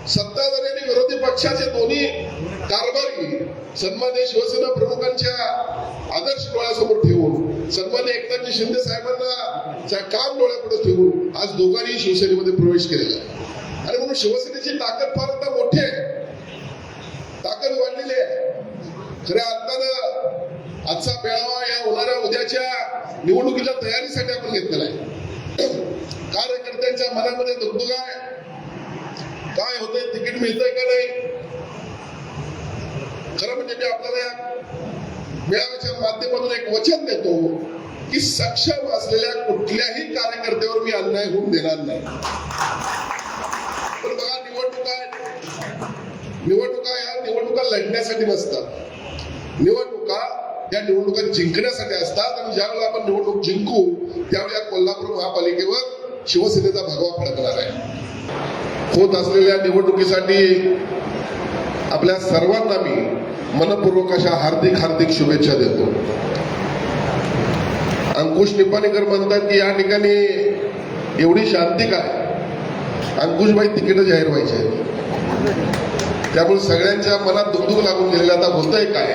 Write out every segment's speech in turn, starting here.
सत्ताधारी आणि विरोधी पक्षाचे दोन्ही कारभारी सन्मान्य शिवसेना प्रमुखांच्या आदर्श डोळ्यासमोर ठेवून, सन्मान्य एकनाथ शिंदे साहेबांना काम डोळ्यापुढे ठेवून आज दोघांनी शिवसेनेमध्ये प्रवेश केलेला आहे. आणि म्हणून शिवसेनेची ताकद फार आता मोठी आहे, ताकद वाढलेली आहे. खऱ्या अर्थानं आजचा मेळावा या होणाऱ्या उद्याच्या निवडणुकीच्या तयारीसाठी आपण घेतलेला आहे. कार्यकर्त्यांच्या मनामध्ये दुगदुग आहे, काय होतंय, तिकीट मिळतंय का नाही. खरं म्हणजे मी आपल्याला या मेळाव्याच्या माध्यमातून एक वचन देतो की सक्षम असलेल्या कुठल्याही कार्यकर्त्यावर मी अन्याय होऊन देणार नाही. पण बघा, निवडणुका या निवडणुका लढण्यासाठी नसतात, निवडणुका या निवडणुका जिंकण्यासाठी असतात. आणि ज्यावेळेला आपण निवडणूक जिंकू त्यावेळी या कोल्हापूर महापालिकेवर शिवसेनेचा भगवा फडकणार आहे. होत असलेल्या निवडणुकीसाठी आपल्या सर्वांना मी मनपूर्वक अशा हार्दिक शुभेच्छा देतो. अंकुश निपाणीकर म्हणतात की या ठिकाणी एवढी शांती काय, अंकुशबाई तिकीट जाहीर व्हायचे आहेत, त्यामुळे सगळ्यांच्या मनात दुगदुग लागून गेलेलं. आता होतंय काय,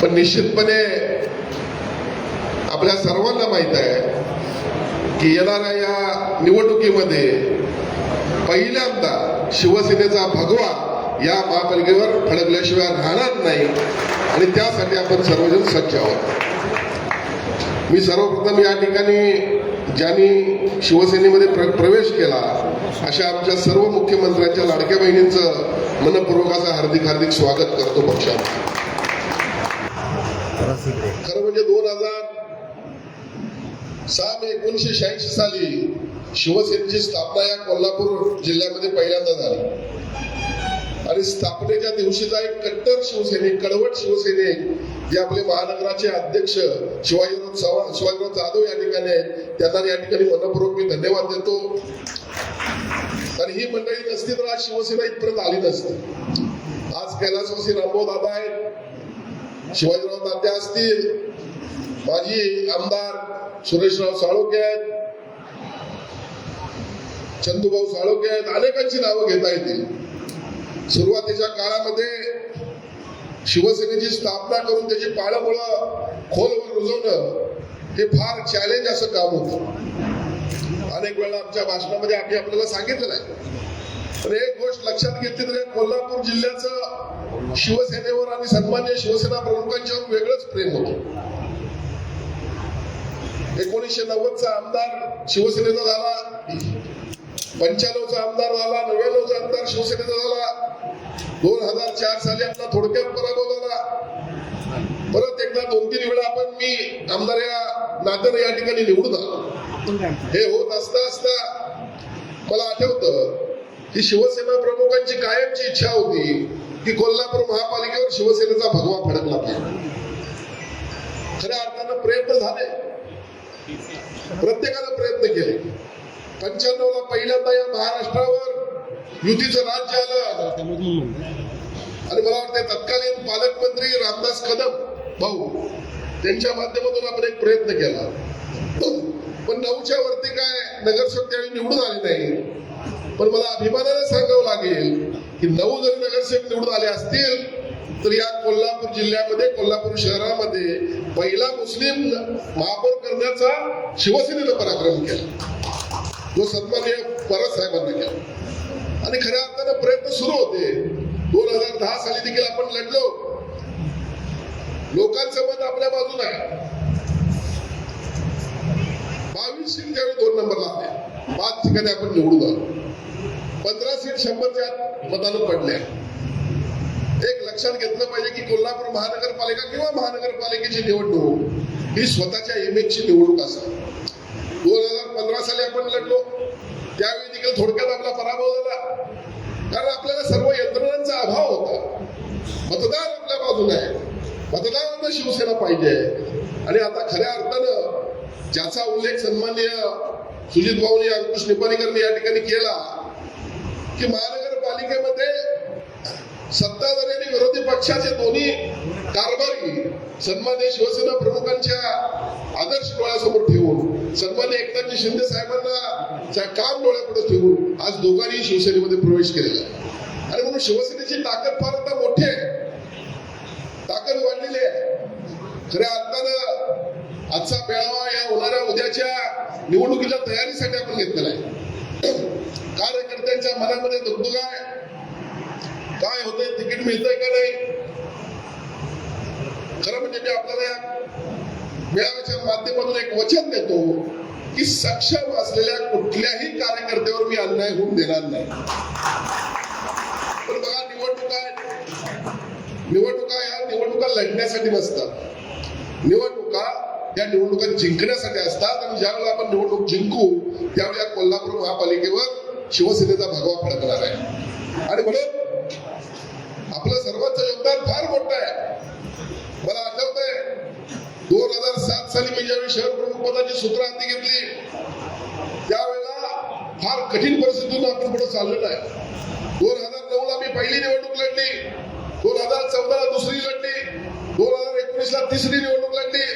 पण निश्चितपणे आपल्या सर्वांना माहित आहे की येणाऱ्या या निवडणुकीमध्ये पहिल्यांदा शिवसेनेचा भगवा या महापालिकेवर फडकल्याशिवाय राहणार नाही. आणि त्यासाठी आपण सर्वजण सज्ज आहोत. मी सर्वप्रथम या ठिकाणी ज्यांनी शिवसेनेमध्ये प्रवेश केला अशा आमच्या सर्व मुख्यमंत्र्यांच्या लाडक्या बहिणींचं मनपूर्वक असं हार्दिक स्वागत करतो पक्षात. खरं म्हणजे 1986 साली शिवसेनेची स्थापना या कोल्हापूर जिल्ह्यामध्ये पहिल्यांदा झाली. आणि स्थापनेच्या दिवशीचा एक कट्टर शिवसैनिक, कडवट शिवसैनिक जे आपले महानगराचे अध्यक्ष शिवाजीराव जाधव या ठिकाणी आहेत, त्यांना या ठिकाणी मनपूर्वक मी धन्यवाद देतो. आणि ही मंडळी नसती तर आज शिवसेना इथपर्यंत आली नसती. आज कैलासवासी रामभाऊ दादा आहेत, शिवाजीराव तात्या असतील, माजी आमदार सुरेशराव साळोखे आहेत, चंदूभाऊ साळोखे आहेत, अनेकांची नावं घेता येतील. सुरुवातीच्या काळामध्ये शिवसेनेची स्थापना करून त्याची पाळंमुळं खोलवर रुजवणं हे फार चॅलेंज असं काम होतं. अनेक वेळा आमच्या भाषणामध्ये आम्ही आपल्याला सांगितलेलं आहे. पण एक गोष्ट लक्षात घेतली तर कोल्हापूर जिल्ह्याचं शिवसेनेवर आणि सन्मान्य शिवसेना प्रमुखांच्यावर वेगळंच प्रेम होतं. 1990चा आमदार शिवसेनेचा झाला, 95चा आमदार झाला, 99चा आमदार शिवसेनेचा झाला, 2004 साली आपला थोडक्यात पराभव झाला. परत एकदा 2-3 वेळा आपण मी आमदार या नात्याने या ठिकाणी निवडून आलो. हे होत असता मला आठवतं की शिवसेना प्रमुखांची कायमची इच्छा होती की कोल्हापूर महापालिकेवर शिवसेनेचा भगवा फडकला पाहिजे. खऱ्या अर्थानं प्रयत्न झाले, प्रत्येकानं प्रयत्न केले. 95ला पहिल्यांदा या महाराष्ट्रावर युतीचं राज्य आलं. आणि मला वाटतं तत्कालीन पालकमंत्री रामदास कदम भाऊ त्यांच्या माध्यमातून आपण एक प्रयत्न केला. पण 9च्या वरती काय नगरसेवक त्यावेळी निवडून आले नाही. पण मला अभिमानाने सांगावं लागेल की 9 जर नगरसेवक निवडून आले असतील तर या कोल्हापूर जिल्ह्यामध्ये, कोल्हापूर शहरामध्ये पहिला मुस्लिम महापौर करण्याचा शिवसेनेनं पराक्रम केला, जो सन्माननीय परत साहेबांना केला. आणि खऱ्या अर्थानं प्रयत्न सुरू होते. 2010 साली देखील आपण लढलो. लोकांचं मत आपल्या बाजूला आहे. 22 सीट त्यावेळी 2 नंबरला आले, 5 ठिकाणी आपण निवडून आलो. 15 सीट 100च्या मतानं पडल्या. एक लक्षात घेतलं पाहिजे की कोल्हापूर महानगरपालिका किंवा महानगरपालिकेची निवडणूक ही स्वतःच्या इमेजची निवडणूक असते. 2015 साली आपण लढलो, त्यावेळी देखील थोडक्यात आपला पराभव झाला, कारण आपल्याला सर्व यंत्रणांचा अभाव होता. मतदार आपल्या बाजूला आहे, मतदारांना शिवसेना पाहिजे. आणि आता खऱ्या अर्थानं ज्याचा उल्लेख सन्माननीय सुजित भाऊनी, अंकुश निपाणीकरनी या ठिकाणी केला की महानगरपालिकेमध्ये सत्ताधारी आणि विरोधी पक्षाचे दोन्ही कारभारी सन्मान्य शिवसेना प्रमुखांच्या आदर्श डोळ्यासमोर ठेवून सन्मान्य एकनाथ शिंदे साहेबांना काम डोळ्यापुढे ठेवून आज दोघांनी शिवसेनेमध्ये प्रवेश केलेला आहे. आणि म्हणून शिवसेनेची ताकद फार आता मोठी आहे, ताकद वाढलेली आहे. खऱ्या अर्थानं आजचा मेळावा या होणाऱ्या उद्याच्या निवडणुकीच्या तयारीसाठी आपण घेतलेला आहे. कार्यकर्त्यांच्या मनामध्ये दुगदुग आहे, काय होतंय, तिकीट मिळतंय का नाही. खरं म्हणजे मी आपल्याला या मेळाव्याच्या माध्यमातून एक वचन देतो की सक्षम असलेल्या कुठल्याही कार्यकर्त्यावर मी अन्याय होऊन देणार नाही. पण बघा, निवडणुका लढण्यासाठी नसतात, निवडणुका या निवडणुका जिंकण्यासाठी असतात. आणि ज्यावेळेला आपण निवडणूक जिंकू त्यावेळी या कोल्हापूर महापालिकेवर शिवसेनेचा भगवा फडकणार आहे. आणि म्हणून आपलं सर्वांचं योगदान फार मोठं आहे. मला आठवतंय 2007 साली मी ज्यावेळी शहर प्रमुख पदाची सूत्र हाती घेतली त्यावेळेला फार कठीण परिस्थितीतून आपण पुढे चाललेलो आहे. 2009ला मी पहिली निवडणूक लढली, 2014ला दुसरी लढली, 2019ला तिसरी निवडणूक लढली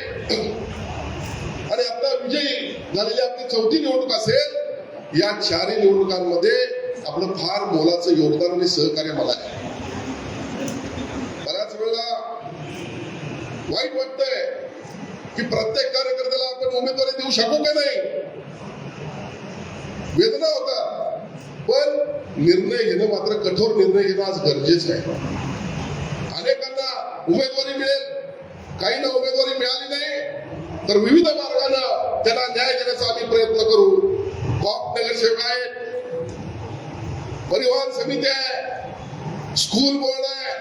आणि आता विजयी झालेली आपली चौथी निवडणूक असेल. या चारही निवडणुकांमध्ये आपलं फार मोलाचं योगदान आणि सहकार्य मला आहे. बऱ्याच वेळेला वाईट वाटतंय की प्रत्येक कार्यकर्त्याला आपण उमेदवारी देऊ शकू का नाही, वेदना होता. पण निर्णय घेणं मात्र कठोर निर्णय घेणं आज गरजेचं आहे. अनेकांना उमेदवारी मिळेल, काहींना उमेदवारी मिळाली नाही तर विविध मार्गाने त्यांना न्याय देण्याचा आम्ही प्रयत्न करू. कॉप नगरसेवक आहेत, परिवहन समिती आहे, स्कूल बोर्ड आहे.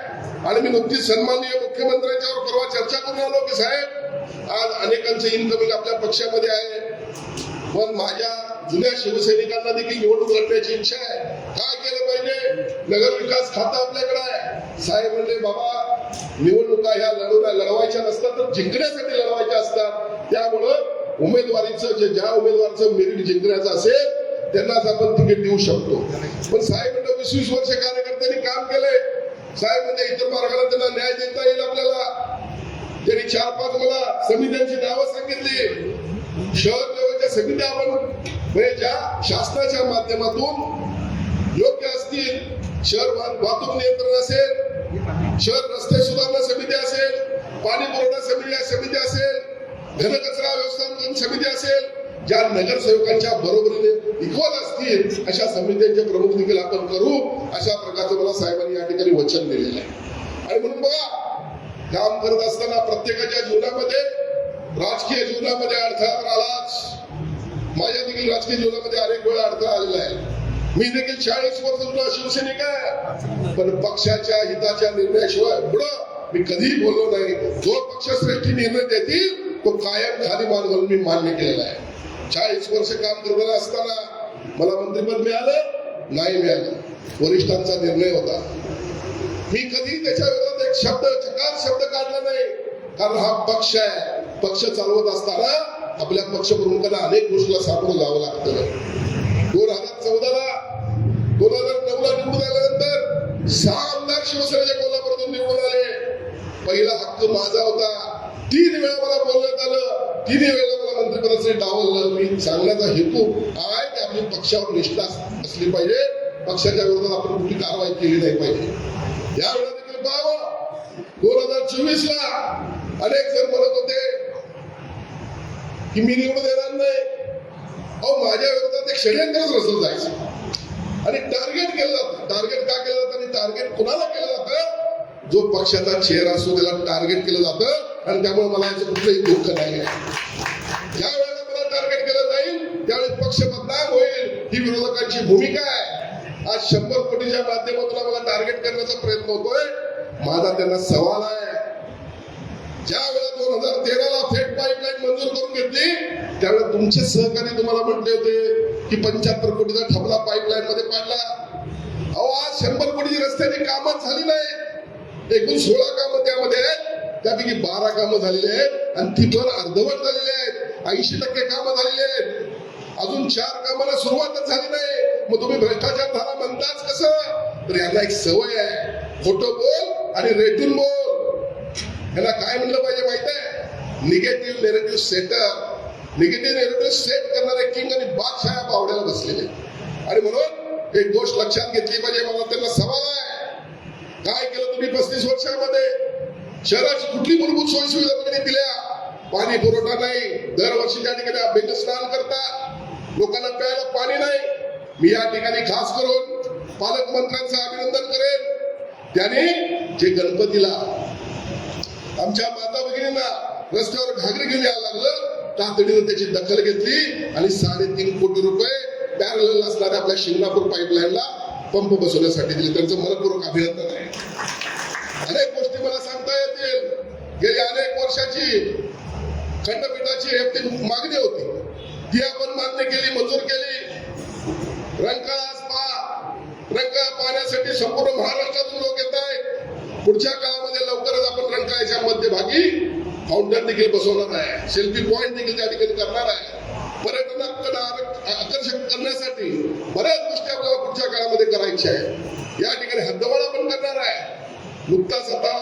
आणि मी नुकतीच सन्माननीय मुख्यमंत्र्यांच्यावर परवा चर्चा करून आलो की साहेब आज अनेकांचं इनकमिंग आपल्या पक्षामध्ये आहे, पण माझ्या जुन्या शिवसैनिकांना देखील निवडणूक लढण्याची इच्छा आहे. काय केलं पाहिजे, नगर विकास खातं आपल्याकडे आहे. साहेब म्हणले बाबा निवडणुका ह्या लढवायच्या नसतात तर जिंकण्यासाठी लढवायच्या असतात. त्यामुळं उमेदवारीचं ज्या उमेदवाराचं मेरिट जिंकण्याचं असेल त्यांनाच आपण तिकीट देऊ शकतो. पण साहेब म्हणलं 20-20 वर्ष कार्यकर्त्यांनी काम केलंय. साहेब म्हणजे इतर मार्गाला त्यांना न्याय देता येईल आपल्याला. त्यांनी 4-5 मला समित्यांची नावं सांगितली. शहर लेवलच्या समित्या आपण म्हणजे ज्या शासनाच्या माध्यमातून योग्य असतील, शहर वाहतूक नियंत्रण असेल, शहर रस्ते सुधारणा समिती असेल, पाणी पुरवठा समिती असेल, घनकचरा व्यवस्थापन समिती असेल, ज्या नगरसेवकांच्या बरोबरीने इक्वल असतील अशा समित्यांचे प्रमुख देखील आपण करू. अशा प्रकारचं मला साहेबांनी या ठिकाणी वचन दिलेलं आहे. आणि म्हणून बघा, काम करत असताना प्रत्येकाच्या जीवनामध्ये राजकीय जीवनामध्ये अडथळा तर आलाच. माझ्या देखील राजकीय जीवनामध्ये अनेक वेळा अडथळा आलेला आहे. मी देखील 40 वर्ष जुना शिवसैनिक आहे, पण पक्षाच्या हिताच्या निर्णयाशिवाय पुढं मी कधीही बोललो नाही. जो पक्षश्रेष्ठी निर्णय देतील तो कायम खाली मान घालून मी मान्य केलेला आहे. 40 वर्ष काम करताना असताना मला मंत्रिपद मिळालं नाही मिळालं, वरिष्ठांचा निर्णय होता. मी कधी त्याच्या विरोधात एक चकार शब्द काढला नाही, कारण हा पक्ष आहे. पक्ष चालवत असताना आपल्या पक्षप्रमुखांना अनेक गोष्टीला सामोरं जावं लागतं. 2014ला 2009ला निवडून आल्यानंतर 6 आमदार शिवसेनेच्या कोल्हापूरमधून निवडून आले. पहिला हक्क माझा होता. 3 वेळा मला बोलण्यात आलं, 3 वेळेला मला मंत्रिपदाचे डावललं. मी सांगण्याचा हेतू आहे की आपली पक्षावर निष्ठा असली पाहिजे, पक्षाच्या विरोधात आपण कुठली कारवाई केली नाही पाहिजे. यावेळेला देखील पाहावं, 2024ला अनेक जण म्हणत होते की मी निवडून येणार नाही. अहो, माझ्या विरोधात एक षडयंत्रच रचलं जायचं आणि टार्गेट केलं जातं. टार्गेट का केलं जातं आणि टार्गेट कुणाला केलं जातं? जो पक्षाचा चेहरा असतो त्याला टार्गेट केलं जातं. आणि त्यामुळे मला याचं कुठलंही दुःख नाही आहे. ज्या वेळेला मला टार्गेट केलं जाईल त्यावेळेस पक्ष बदनाम होईल, ही विरोधकांची भूमिका आहे. आज 100 कोटीच्या माध्यमातून आम्हाला टार्गेट करण्याचा प्रयत्न होतोय. माझा त्यांना सवाल आहे, ज्या वेळेला 2013ला थेट पाईपलाईन मंजूर करून घेतली त्यावेळेला तुमचे सहकारी तुम्हाला म्हटले होते की 75 कोटीचा ठपला पाईपलाईन मध्ये पाडला. अहो, आज 100 कोटीची रस्त्याची कामच झाली नाही. एकूण 16 कामं त्यामध्ये आहेत, त्यापैकी 12 कामं झालेली आहेत आणि ती पण अर्धवट झालेली आहेत. 80% कामं झालेली आहेत. अजून 4 कामाला सुरुवातच झाली नाही. मग तुम्ही भ्रष्टाचार झाला म्हणताच कसं? तर यांना एक सवय आहे, खोटं बोल आणि रेटून बोल. ह्याला काय म्हणलं पाहिजे माहित आहे? Negative narrative setter. Negative narrative set करणारे किंग आणि बादशाह बावड्याला बसलेले. आणि म्हणून एक गोष्ट लक्षात घेतली पाहिजे. मला त्यांना सवाल आहे, काय केलं तुम्ही 35 वर्षामध्ये? शहराची कुठली मूलभूत सोयी सुविधा तुम्ही दिल्या? पाणी पुरवठा नाही, दरवर्षी त्या ठिकाणी अभ्यंग स्नान करता, लोकांना प्यायला पाणी नाही. मी या ठिकाणी खास करून पालकमंत्र्यांचं अभिनंदन करेन. त्यांनी जे गणपतीला आमच्या माता भगिनींना रस्त्यावर घागरी घेऊन यायला लागलं, तातडीनं त्याची दखल घेतली आणि 3.5 कोटी रुपये पॅरलल असणाऱ्या आपल्या शिंगणापूर पाईपलाईनला पंप बसवण्यासाठी दिले. त्यांचं मनपूर्वक अभिनंदन आहे. अनेक गोष्टी मला सांगता येतील. गेली अनेक वर्षाची खंडपीठाची मागणी होती, ती आपण मान्य केली, मंजूर केली. रंकाळा पाहण्यासाठी संपूर्ण महाराष्ट्रातून लोक येत आहेत. पुढच्या काळामध्ये लवकरच आपण रंकाळ्याच्या मध्यभागी फाउंटन देखील बसवणार आहे, सेल्फी पॉइंट देखील त्या ठिकाणी करणार आहे. पर्यटनाकडे आकर्षक करण्यासाठी बऱ्याच गोष्टी आपल्याला पुढच्या काळामध्ये करायच्या आहे. या ठिकाणी हद्दवाढ आपण करणार आहे. नुकताच आता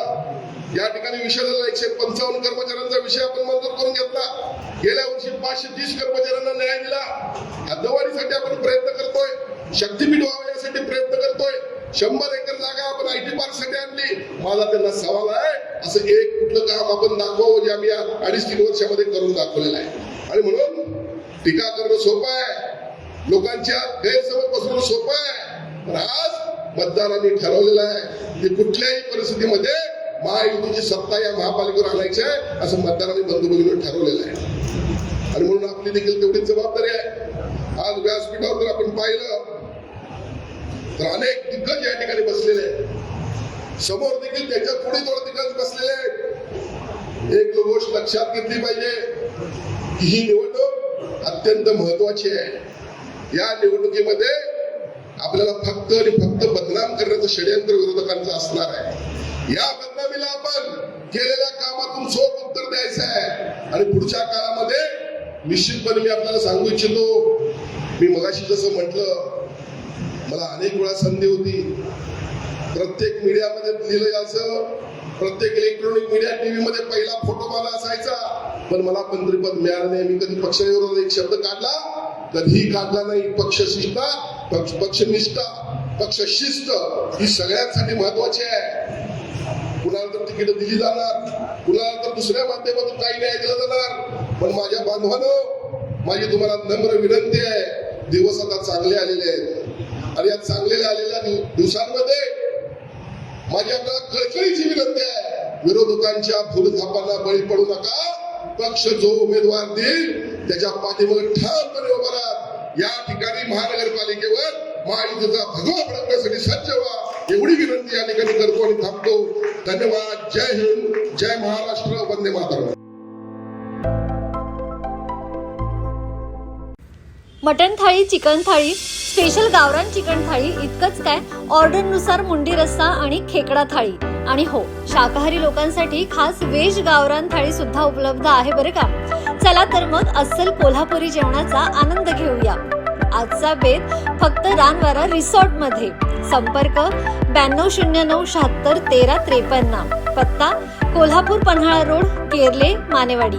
या ठिकाणी विषय झाला 155 कर्मचाऱ्यांचा विषय आपण मंजूर करून घेतला. गेल्या वर्षी 530 कर्मचाऱ्यांना न्याय दिला. हद्दवाढीसाठी आपण प्रयत्न करतोय, शक्तीपीठ व्हावं यासाठी प्रयत्न करतोय. 100 एकर जागा आपण IT पार्क साठी आणली. माझा त्यांना सवाल आहे, असं एक कुठलं काम आपण दाखवावं जे आम्ही या 2.5-3 वर्षामध्ये करून दाखवलेलं आहे. आणि म्हणून टीका करणं सोपं आहे, लोकांच्या गैरसमज पसरवणं सोपं आहे. पण आज मतदारांनी ठरवलेलं आहे की कुठल्याही परिस्थितीमध्ये महायुतीची सत्ता या महापालिकेवर आणायची आहे, असं मतदारांनी बंधुभगिनीवर ठरवलेलं आहे. आणि म्हणून आपली देखील तेवढीच जबाबदारी आहे. आज व्यासपीठावर जर आपण पाहिलं तर अनेक दिग्गज या ठिकाणी बसलेले आहेत. समोर देखील त्यांच्या पुढे थोडं दिग्गज बसलेले आहेत. एक गोष्ट लक्षात घेतली पाहिजे की ही निवडणूक अत्यंत महत्वाची आहे. या निवडणुकीमध्ये आपल्याला फक्त आणि फक्त बदनाम करण्याचं षडयंत्र विरोधकांचं असणार आहे. या बदनामीला आपण केलेल्या कामातून चोख उत्तर द्यायचं आहे. आणि पुढच्या काळामध्ये निश्चितपणे मी आपल्याला सांगू इच्छितो, मी मगाशी जसं म्हटलं, मला अनेक वेळा संधी होती, प्रत्येक मीडियामध्ये लिहिलं यायचं, प्रत्येक इलेक्ट्रॉनिक मीडिया टीव्ही मध्ये पहिला फोटो मला असायचा. पण मला मंत्रिपद मिळालं नाही. मी कधी पक्षाविरोधात एक शब्द काढला कधीही काढला नाही. पक्षनिष्ठा, पक्षशिस्त ही सगळ्यांसाठी महत्वाची आहे. कुणाला तर तिकीट दिली जाणार, कुणाला तर दुसऱ्या माध्यमातून काही न्याय दिला जाणार. पण माझ्या बांधवांनो, माझी तुम्हाला नम्र विनंती आहे, दिवस आता चांगले आलेले आहेत. आणि या चांगलेल्या आलेल्या दिवसांमध्ये माझी आपल्याला कळकळीची विनंती आहे, विरोधकांच्या फुलथापांना बळी पडू नका. पक्ष जो उमेदवार देईल त्याच्या पाठीमागे ठामपणे उभा राहा. या ठिकाणी महानगरपालिकेवर महायुतीचा भगवा फडकण्यासाठी सज्ज व्हा, एवढी विनंती या ठिकाणी करतो आणि थांबतो. धन्यवाद. जय हिंद, जय महाराष्ट्र, वंदे मातरम. मटण थाळी, चिकन थाळी, स्पेशल गावरान चिकन थाळी इतकंच काय, ऑर्डरनुसार मुंडी रस्सा आणि खेकडा थाळी. आणि हो, शाकाहारी लोकांसाठी खास व्हेज गावरान थाळी सुद्धा उपलब्ध आहे बरं का. चला तर मग अस्सल कोल्हापुरी जेवणाचा आनंद घेऊया. आजचा बेत फक्त रानवारा रिसॉर्ट मध्ये. संपर्क 9209 76 13 53. पत्ता कोल्हापूर पन्हाळा रोड, केरले, मानेवाडी.